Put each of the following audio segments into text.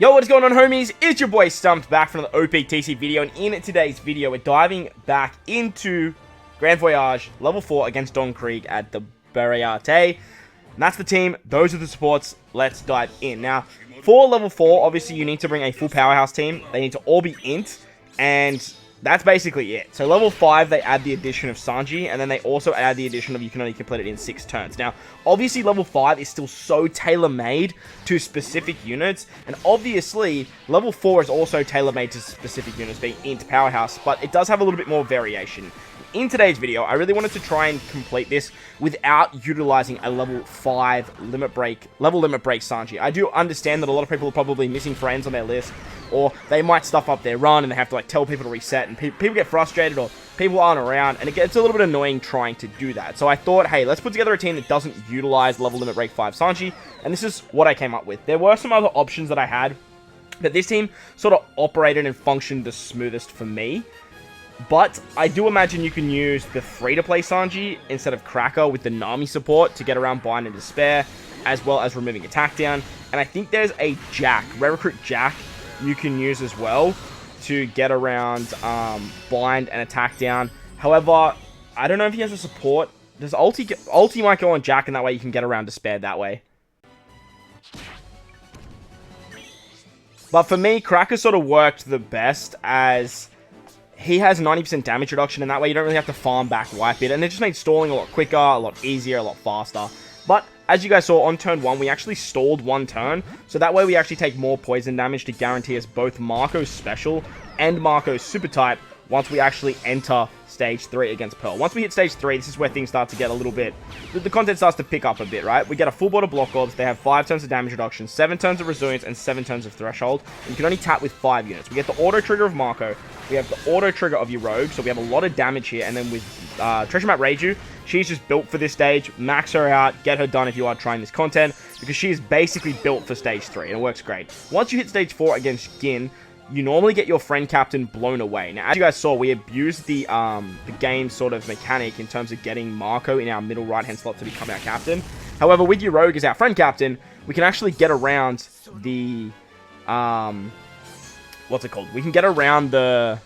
Yo, what is going on, homies? It's your boy Stumped back from the OPTC video, and in today's video, we're diving back into Grand Voyage level 4 against Don Krieg at the BARATIE. And that's the team. Those are the supports. Let's dive in. Now, for level 4, obviously, you need to bring a full powerhouse team. They need to all be INT, and that's basically it. So level 5, they add the addition of Sanji, and then they also add the addition of you can only complete it in 6 turns. Now, obviously level 5 is still so tailor-made to specific units, and obviously level 4 is also tailor-made to specific units, being INT Powerhouse, but it does have a little bit more variation. In today's video, I really wanted to try and complete this without utilizing a level 5 level limit break Sanji. I do understand that a lot of people are probably missing friends on their list, or they might stuff up their run and they have to like tell people to reset, and people get frustrated or people aren't around, and it gets a little bit annoying trying to do that. So I thought, hey, let's put together a team that doesn't utilize level limit break 5 Sanji, and this is what I came up with. There were some other options that I had, but this team sort of operated and functioned the smoothest for me. But I do imagine you can use the free-to-play Sanji instead of Cracker with the Nami support to get around Bind and Despair, as well as removing Attack Down. And I think there's a Jack, Rare Recruit Jack, you can use as well to get around Bind and Attack Down. However, I don't know if he has a support. Does Ulti might go on Jack, and that way you can get around Despair that way. But for me, Cracker sort of worked the best as he has 90% damage reduction, and that way you don't really have to farm back Whitebeard, and it just made stalling a lot quicker, a lot easier, a lot faster. But as you guys saw on turn 1, we actually stalled 1 turn, so that way we actually take more poison damage to guarantee us both Marco's special and Marco's super type once we actually enter stage 3 against Pearl. Once we hit stage 3, this is where things start to get a little bit, the content starts to pick up a bit, right? We get a full board of Block Orbs, they have 5 turns of damage reduction, 7 turns of resilience, and 7 turns of threshold. And you can only tap with 5 units. We get the auto trigger of Marco, we have the auto trigger of your Rogue, so we have a lot of damage here, and then with Treasure Map Reiju, she's just built for this stage. Max her out, get her done if you are trying this content, because she is basically built for stage 3, and it works great. Once you hit stage 4 against Gin, you normally get your friend captain blown away. Now, as you guys saw, we abused the game sort of mechanic in terms of getting Marco in our middle right-hand slot to become our captain. However, with your Rogue as our friend captain, we can actually get around the, what's it called? We can get around the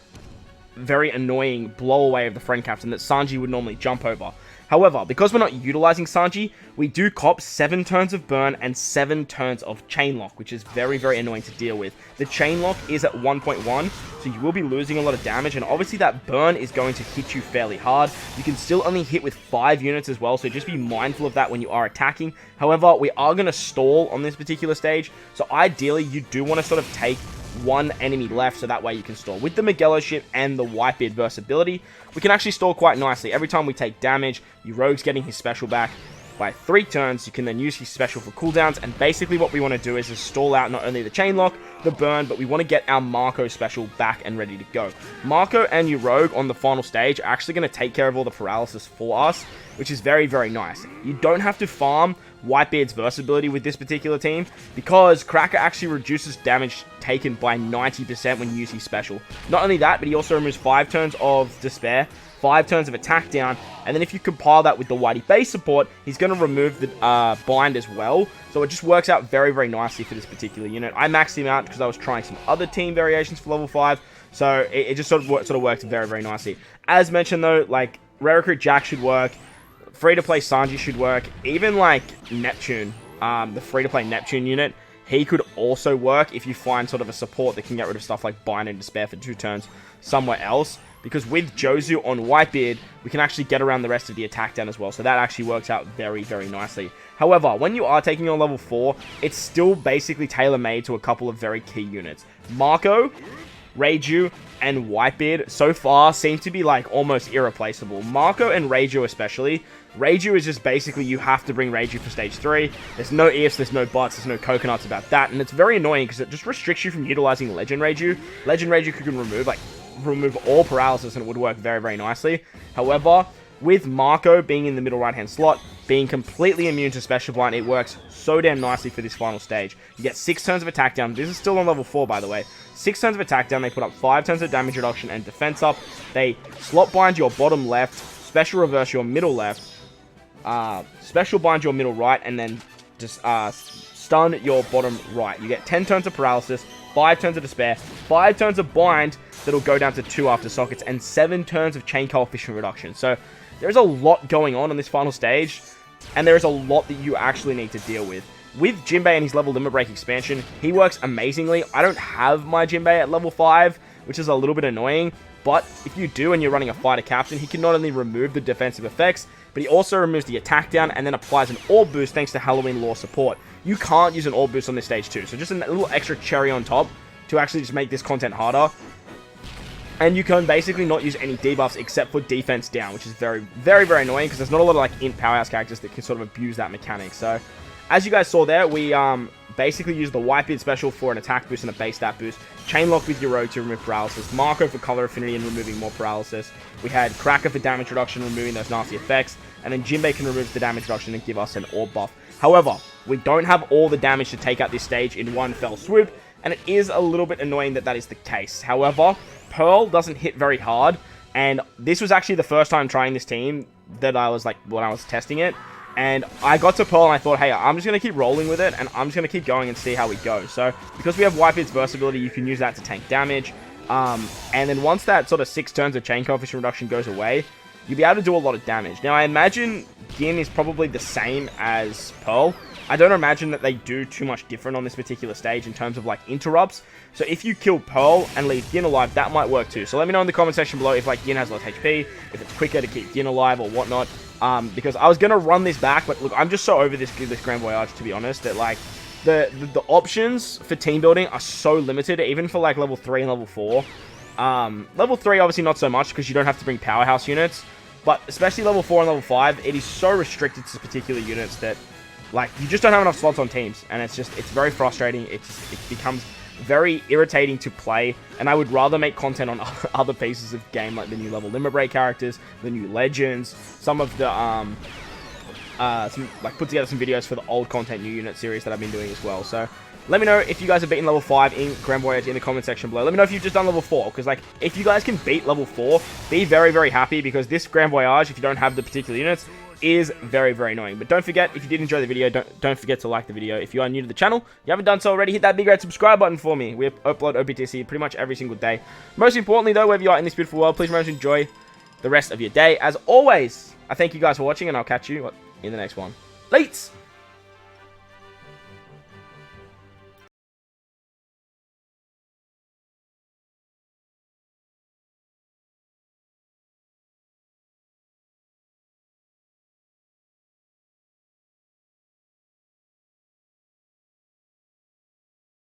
very annoying blow away of the friend captain that Sanji would normally jump over. However, because we're not utilizing Sanji, we do cop 7 turns of burn and 7 turns of chain lock, which is very, very annoying to deal with. The chain lock is at 1.1, so you will be losing a lot of damage, and obviously that burn is going to hit you fairly hard. You can still only hit with 5 units as well, so just be mindful of that when you are attacking. However, we are going to stall on this particular stage, so ideally you do want to sort of take 1 enemy left, so that way you can stall. With the Magello ship and the Whitebeard versatility, we can actually stall quite nicely. Every time we take damage, your Rogue's getting his special back. By 3 turns, you can then use his special for cooldowns, and basically what we want to do is just stall out not only the chain lock, the burn, but we want to get our Marco special back and ready to go. Marco and your Rogue on the final stage are actually going to take care of all the paralysis for us, which is very, very nice. You don't have to farm Whitebeard's versatility with this particular team, because Cracker actually reduces damage taken by 90% when you use his special. Not only that, but he also removes 5 turns of Despair, 5 turns of Attack Down, and then if you compile that with the Whitey base support, he's going to remove the Bind as well. So it just works out very, very nicely for this particular unit. I maxed him out because I was trying some other team variations for level 5, so it just sort of worked very, very nicely. As mentioned though, like, Rare Recruit Jack should work, free-to-play Sanji should work, even like Neptune, the free-to-play Neptune unit, he could also work if you find sort of a support that can get rid of stuff like Bind and Despair for 2 turns somewhere else. Because with Jozu on Whitebeard, we can actually get around the rest of the attack down as well. So that actually works out very, very nicely. However, when you are taking on level 4, it's still basically tailor-made to a couple of very key units. Marco, Reiju, and Whitebeard so far seem to be like almost irreplaceable. Marco and Reiju especially. Reiju is just basically you have to bring Reiju for stage 3. There's no ifs, there's no buts, there's no coconuts about that. And it's very annoying because it just restricts you from utilizing Legend Reiju. Legend Reiju can remove all paralysis and it would work very, very nicely. However, with Marco being in the middle right hand slot, being completely immune to special blind, it works so damn nicely for this final stage. You get 6 turns of attack down. This is still on level 4, by the way. 6 turns of attack down, they put up 5 turns of damage reduction and defense up. They slot bind your bottom left, special reverse your middle left, special bind your middle right, and then just stun your bottom right. You get 10 turns of paralysis, 5 turns of despair, 5 turns of bind that'll go down to 2 after sockets, and 7 turns of chain coefficient reduction. So there's a lot going on this final stage, and there is a lot that you actually need to deal with. With Jinbei and his level limit break expansion, he works amazingly. I don't have my Jinbei at level 5, which is a little bit annoying, but if you do and you're running a fighter captain, he can not only remove the defensive effects, but he also removes the attack down and then applies an orb boost thanks to Halloween lore support. You can't use an orb boost on this stage too, so just a little extra cherry on top to actually just make this content harder. And you can basically not use any debuffs except for defense down, which is very, very, very annoying because there's not a lot of like INT Powerhouse characters that can sort of abuse that mechanic. So, as you guys saw there, we basically use the Whitebeard special for an attack boost and a base stat boost. Chainlock with Yoro to remove paralysis. Marco for color affinity and removing more paralysis. We had Cracker for damage reduction, removing those nasty effects. And then Jinbei can remove the damage reduction and give us an orb buff. However, we don't have all the damage to take out this stage in one fell swoop, and it is a little bit annoying that that is the case. However, Pearl doesn't hit very hard, and this was actually the first time trying this team that I was like, when I was testing it. And I got to Pearl and I thought, hey, I'm just going to keep rolling with it and I'm just going to keep going and see how we go. So, because we have Whitebeard's versatility, you can use that to tank damage. And then once that sort of 6 turns of chain coefficient reduction goes away, you'll be able to do a lot of damage. Now, I imagine Gin is probably the same as Pearl. I don't imagine that they do too much different on this particular stage in terms of like interrupts. So if you kill Pearl and leave Gin alive, that might work too. So let me know in the comment section below if like Gin has less HP, if it's quicker to keep Gin alive or whatnot. Because I was going to run this back, but look, I'm just so over this Grand Voyage, to be honest, that like the options for team building are so limited, even for like level 3 and level 4. Level 3 obviously not so much because you don't have to bring powerhouse units, but especially level 4 and level 5, it is so restricted to particular units that like you just don't have enough slots on teams, and it's very frustrating. It becomes very irritating to play, and I would rather make content on other pieces of game, like the new level limit break characters, the new legends, some of the put together some videos for the old content new unit series that I've been doing as well. So let me know if you guys have beaten level 5 in Grand Voyage in the comment section below. Let me know if you've just done level 4, because like if you guys can beat level 4, be very, very happy, because this Grand Voyage, if you don't have the particular units, is very, very annoying. But don't forget, if you did enjoy the video, don't forget to like the video. If you are new to the channel, you haven't done so already, hit that big red subscribe button for me. We upload OPTC pretty much every single day. Most importantly though, wherever you are in this beautiful world, please remember to enjoy the rest of your day. As always, I thank you guys for watching, and I'll catch you in the next one. Lates!